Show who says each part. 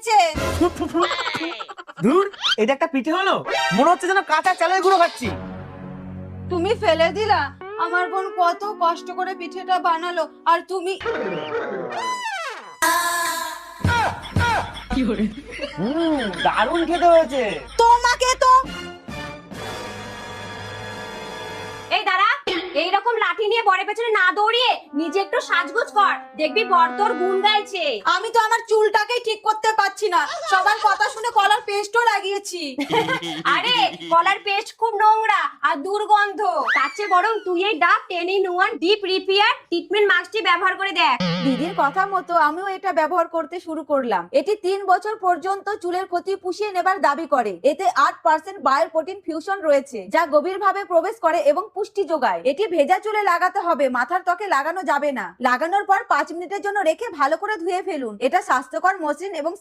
Speaker 1: গিয়েছে।
Speaker 2: ধুর, এটা একটা পিঠে হলো, মনে হচ্ছে যেন কাঁচা চালের গুঁড়ো খাচ্ছি।
Speaker 1: তুমি ফেলে দিলা, আমার বোন কত কষ্ট করে পিঠেটা বানালো আর তুমি।
Speaker 2: দারুণ খেতে হয়েছে।
Speaker 1: তোমাকে তো
Speaker 3: এই দাঁড়া, এইরকম লাঠি নিয়ে বরের পেছনে না দৌড়িয়ে নিজে একটু সাজগোজ কর, দেখবি বর তোর গুণ গাইছে।
Speaker 1: আমি তো আমার চুলটাকেই ঠিক করতে পারছি না, সবার কথা শুনে কলার পেস্টও লাগিয়েছি।
Speaker 3: আরে কলার পেস্ট খুব নোংরা আর দুর্গন্ধ, তার চেয়ে বরং তুই এই ডাব 10-in-1 ডিপ রিপেয়ার ট্রিটমেন্ট মাস্কটি ব্যবহার করে দেখ।
Speaker 1: দিদির কথা মতো আমিও এটা ব্যবহার করতে শুরু করলাম। এটি 3 বছর পর্যন্ত চুলের ক্ষতি পুষিয়ে নেবার দাবি করে। এতে 8% বায়োপ্রোটিন ফিউশন রয়েছে, যা গভীরভাবে প্রবেশ করে এবং পুষ্টি যোগায়। এটি ভেজা চুলে লাগাতে হবে, মাথার ত্বকে লাগানো যাবে না। লাগানোর পর 5 মিনিটের জন্য রেখে ভালো করে ধুয়ে ফেলুন। এটা স্বাস্থ্যকর, মসৃণ এবং